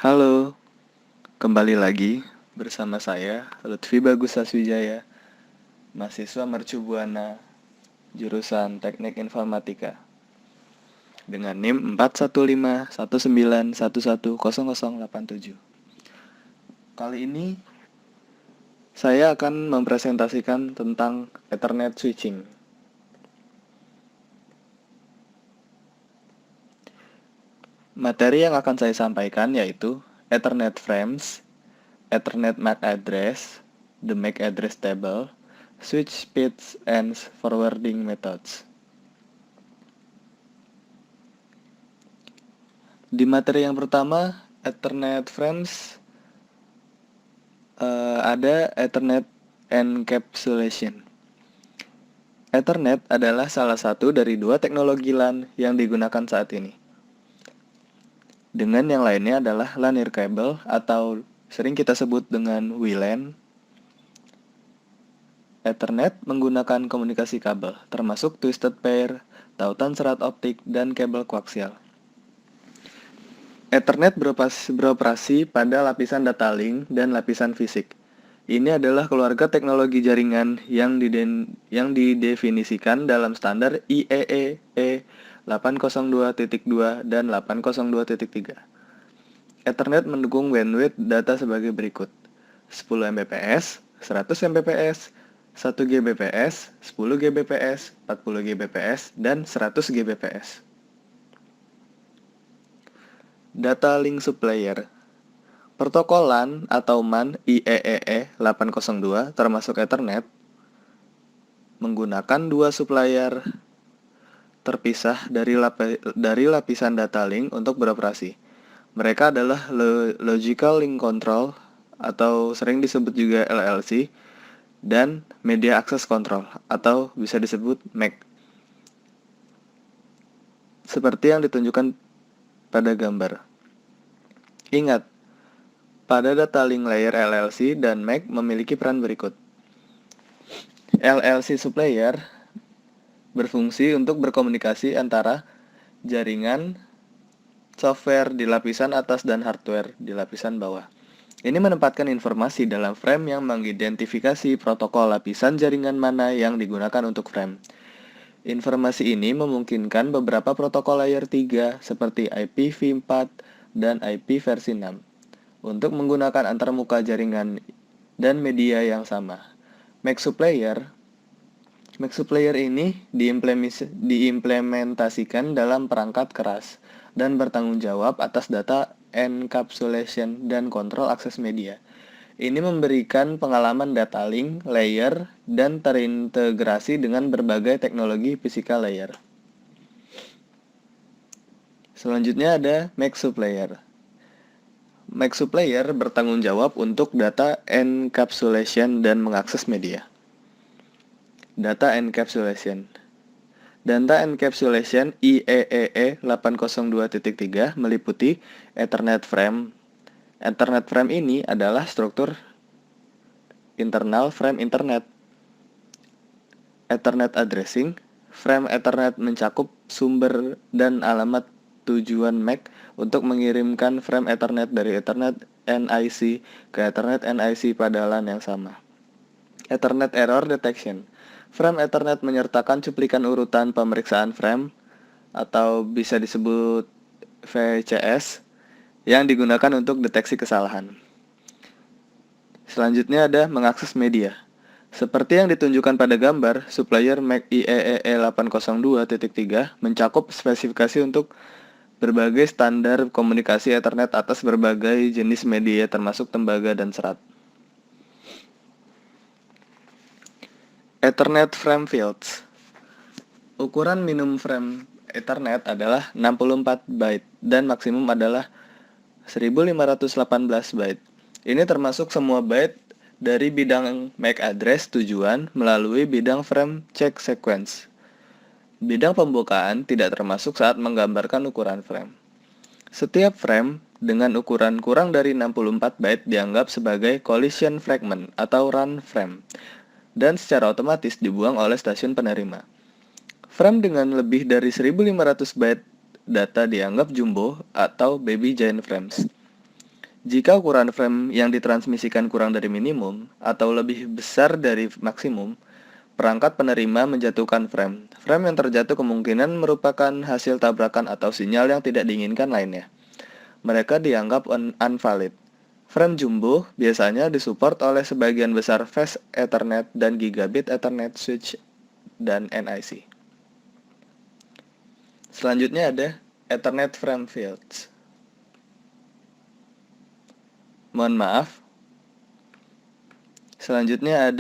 Halo, kembali lagi bersama saya Lutfi Bagus Saswijaya, mahasiswa Mercu Buana, jurusan Teknik Informatika, dengan NIM 41519110087. Kali ini saya akan mempresentasikan tentang Ethernet switching. Materi yang akan saya sampaikan yaitu Ethernet frames, Ethernet MAC address, the MAC address table, switch speeds, and forwarding methods. Di materi yang pertama, Ethernet frames, ada Ethernet encapsulation. Ethernet adalah salah satu dari dua teknologi LAN yang digunakan saat ini. Dengan yang lainnya adalah linear cable atau sering kita sebut dengan WLAN. Ethernet menggunakan komunikasi kabel, termasuk twisted pair, tautan serat optik, dan kabel koaksial. Ethernet beroperasi pada lapisan data link dan lapisan fisik. Ini adalah keluarga teknologi jaringan yang didefinisikan dalam standar IEEE 802.2 dan 802.3. Ethernet mendukung bandwidth data sebagai berikut: 10 Mbps, 100 Mbps, 1 Gbps, 10 Gbps, 40 Gbps, dan 100 Gbps. Data Link Supplier. Protokol LAN atau MAN IEEE 802 termasuk Ethernet menggunakan dua supplier terpisah dari lapisan data link untuk beroperasi. Mereka adalah Logical Link Control atau sering disebut juga LLC dan Media Access Control atau bisa disebut MAC. Seperti yang ditunjukkan pada gambar. Ingat, pada data link layer LLC dan MAC memiliki peran berikut. LLC supplier berfungsi untuk berkomunikasi antara jaringan software di lapisan atas dan hardware di lapisan bawah. Ini menempatkan informasi dalam frame yang mengidentifikasi protokol lapisan jaringan mana yang digunakan untuk frame. Informasi ini memungkinkan beberapa protokol layer 3 seperti IPv4 dan IP versi 6 untuk menggunakan antarmuka jaringan dan media yang sama. MAC supplier ini diimplementasikan dalam perangkat keras dan bertanggung jawab atas data encapsulation dan kontrol akses media. Ini memberikan pengalaman data link, layer, dan terintegrasi dengan berbagai teknologi physical layer. Selanjutnya ada MAC supplier. MAC supplier bertanggung jawab untuk data encapsulation dan mengakses media. Data encapsulation. Data encapsulation IEEE 802.3 meliputi Ethernet frame. Ethernet frame ini adalah struktur internal frame Internet. Ethernet addressing. Frame Ethernet mencakup sumber dan alamat tujuan MAC untuk mengirimkan frame Ethernet dari Ethernet NIC ke Ethernet NIC pada LAN yang sama. Ethernet error detection. Frame Ethernet menyertakan cuplikan urutan pemeriksaan frame atau bisa disebut VCS yang digunakan untuk deteksi kesalahan. Selanjutnya ada mengakses media. Seperti yang ditunjukkan pada gambar, supplier MAC IEEE 802.3 mencakup spesifikasi untuk berbagai standar komunikasi Ethernet atas berbagai jenis media termasuk tembaga dan serat. Ethernet frame fields. Ukuran minimum frame Ethernet adalah 64 byte dan maksimum adalah 1518 byte. Ini termasuk semua byte dari bidang MAC address tujuan melalui bidang frame check sequence. Bidang pembukaan tidak termasuk saat menggambarkan ukuran frame. Setiap frame dengan ukuran kurang dari 64 byte dianggap sebagai collision fragment atau run frame dan secara otomatis dibuang oleh stasiun penerima. Frame dengan lebih dari 1500 byte data dianggap jumbo atau baby giant frames. Jika ukuran frame yang ditransmisikan kurang dari minimum atau lebih besar dari maksimum, perangkat penerima menjatuhkan frame. Frame yang terjatuh kemungkinan merupakan hasil tabrakan atau sinyal yang tidak diinginkan lainnya. Mereka dianggap unvalid. Frame jumbo biasanya disupport oleh sebagian besar Fast Ethernet dan Gigabit Ethernet switch dan NIC. Selanjutnya ada Ethernet Frame Fields. Mohon maaf. Selanjutnya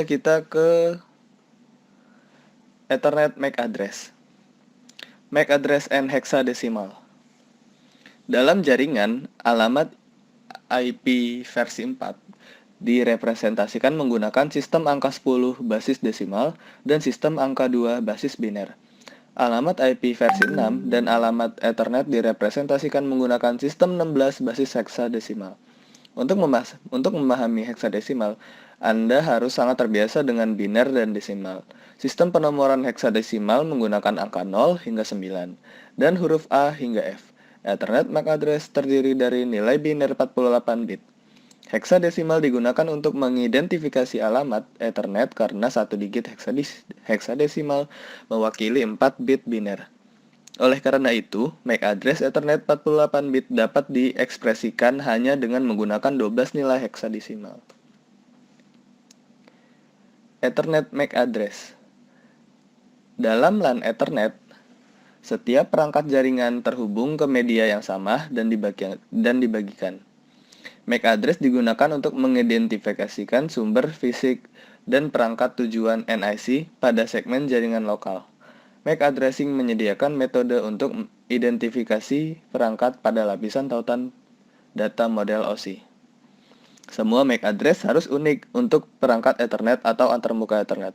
kita ke Ethernet MAC address. MAC address and hexadecimal. Dalam jaringan, alamat IP versi 4 direpresentasikan menggunakan sistem angka 10 basis desimal dan sistem angka 2 basis biner. Alamat IP versi 6 dan alamat Ethernet direpresentasikan menggunakan sistem 16 basis heksadesimal. Untuk memahami heksadesimal, Anda harus sangat terbiasa dengan biner dan desimal. Sistem penomoran heksadesimal menggunakan angka 0 hingga 9 dan huruf A hingga F. Ethernet MAC address terdiri dari nilai biner 48 bit. Heksadesimal digunakan untuk mengidentifikasi alamat Ethernet karena satu digit heksadesimal mewakili 4 bit biner. Oleh karena itu, MAC address Ethernet 48 bit dapat diekspresikan hanya dengan menggunakan 12 nilai heksadesimal. Ethernet MAC address. Dalam LAN Ethernet, setiap perangkat jaringan terhubung ke media yang sama dan dibagikan. MAC address digunakan untuk mengidentifikasikan sumber fisik dan perangkat tujuan NIC pada segmen jaringan lokal. MAC addressing menyediakan metode untuk identifikasi perangkat pada lapisan tautan data model OSI. Semua MAC address harus unik untuk perangkat Ethernet atau antarmuka Ethernet.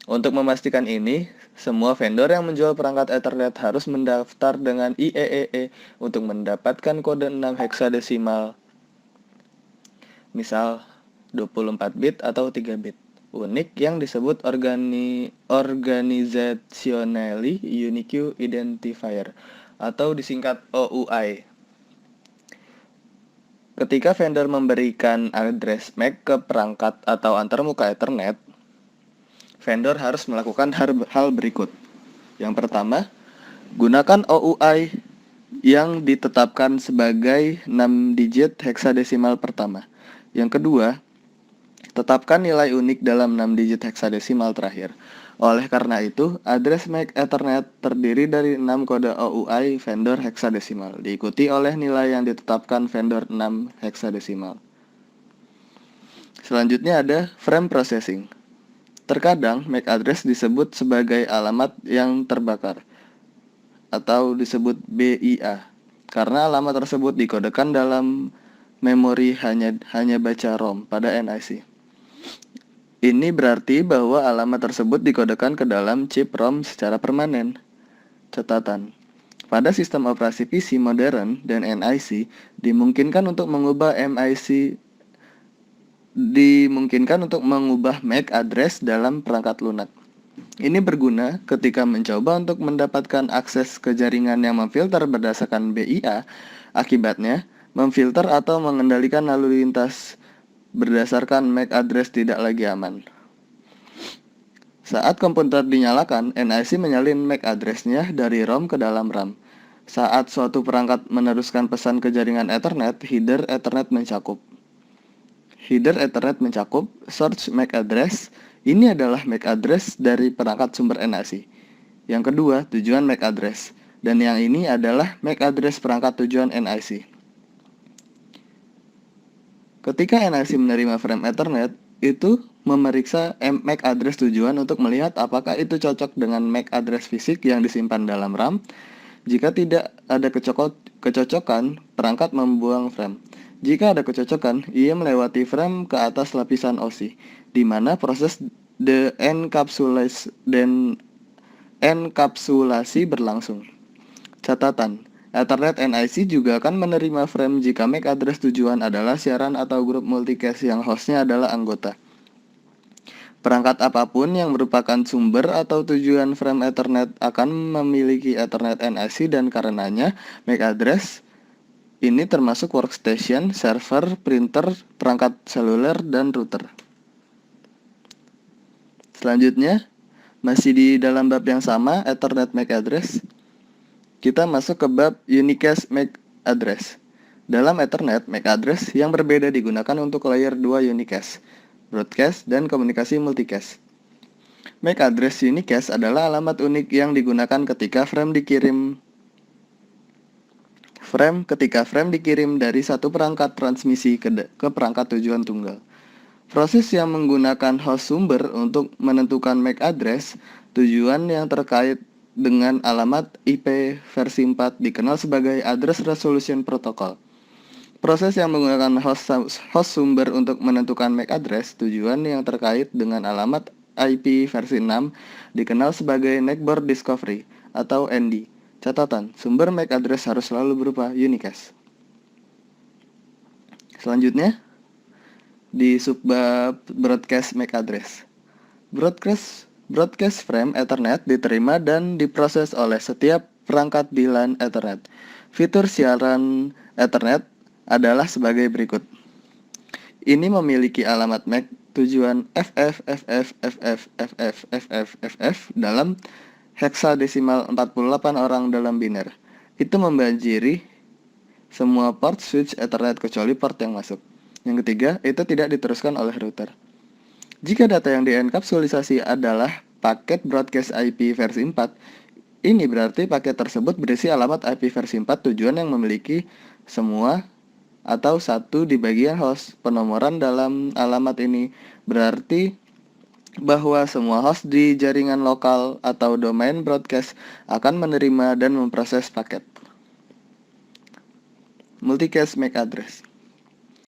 Untuk memastikan ini, semua vendor yang menjual perangkat Ethernet harus mendaftar dengan IEEE untuk mendapatkan kode 6 heksadesimal, misal 24 bit atau 3 bit. Unik yang disebut Organizationally Unique Identifier atau disingkat OUI. Ketika vendor memberikan address MAC ke perangkat atau antarmuka Ethernet, vendor harus melakukan hal berikut. Yang pertama, gunakan OUI yang ditetapkan sebagai 6 digit heksadesimal pertama. Yang kedua, tetapkan nilai unik dalam 6 digit heksadesimal terakhir. Oleh karena itu, address MAC Ethernet terdiri dari 6 kode OUI vendor heksadesimal, diikuti oleh nilai yang ditetapkan vendor 6 heksadesimal. Selanjutnya ada frame processing. Terkadang MAC address disebut sebagai alamat yang terbakar atau disebut BIA karena alamat tersebut dikodekan dalam memori hanya baca ROM pada NIC. Ini berarti bahwa alamat tersebut dikodekan ke dalam chip ROM secara permanen. Catatan: pada sistem operasi PC modern dan NIC dimungkinkan untuk mengubah MAC address dalam perangkat lunak. Ini berguna ketika mencoba untuk mendapatkan akses ke jaringan yang memfilter berdasarkan BIA. Akibatnya, memfilter atau mengendalikan lalu lintas berdasarkan MAC address tidak lagi aman. Saat komputer dinyalakan, NIC menyalin MAC address-nya dari ROM ke dalam RAM. Saat suatu perangkat meneruskan pesan ke jaringan Ethernet, header Ethernet mencakup source MAC address. Ini adalah MAC address dari perangkat sumber NIC. Yang kedua, tujuan MAC address. Dan yang ini adalah MAC address perangkat tujuan NIC. Ketika NIC menerima frame Ethernet, itu memeriksa MAC address tujuan untuk melihat apakah itu cocok dengan MAC address fisik yang disimpan dalam RAM. Jika tidak ada kecocokan, perangkat membuang frame. Jika ada kecocokan, ia melewati frame ke atas lapisan OSI, di mana proses enkapsulasi berlangsung. Catatan: Ethernet NIC juga akan menerima frame jika MAC address tujuan adalah siaran atau grup multicast yang hostnya adalah anggota. Perangkat apapun yang merupakan sumber atau tujuan frame Ethernet akan memiliki Ethernet NIC dan karenanya MAC address ini termasuk workstation, server, printer, perangkat seluler, dan router. Selanjutnya, masih di dalam bab yang sama, Ethernet MAC address, kita masuk ke bab Unicast MAC address. Dalam Ethernet, MAC address yang berbeda digunakan untuk layer 2 unicast, broadcast, dan komunikasi multicast. MAC address unicast adalah alamat unik yang digunakan ketika frame dikirim dari satu perangkat transmisi ke perangkat tujuan tunggal. Proses yang menggunakan host sumber untuk menentukan MAC address tujuan yang terkait dengan alamat IP versi 4 dikenal sebagai Address Resolution Protocol. Proses yang menggunakan host sumber untuk menentukan MAC address tujuan yang terkait dengan alamat IP versi 6 dikenal sebagai Network Discovery atau ND. Catatan, sumber MAC address harus selalu berupa unicast. Selanjutnya, di subbab broadcast MAC address. Broadcast frame Ethernet diterima dan diproses oleh setiap perangkat di LAN Ethernet. Fitur siaran Ethernet adalah sebagai berikut. Ini memiliki alamat MAC tujuan FF dalam heksadesimal 48 orang dalam biner. Itu membanjiri semua port switch Ethernet kecuali port yang masuk. Yang ketiga, itu tidak diteruskan oleh router. Jika data yang dienkapsulisasi adalah paket broadcast IP versi 4, ini berarti paket tersebut berisi alamat IP versi 4 tujuan yang memiliki semua atau satu di bagian host. Penomoran dalam alamat ini berarti bahwa semua host di jaringan lokal atau domain broadcast akan menerima dan memproses paket. Multicast MAC address.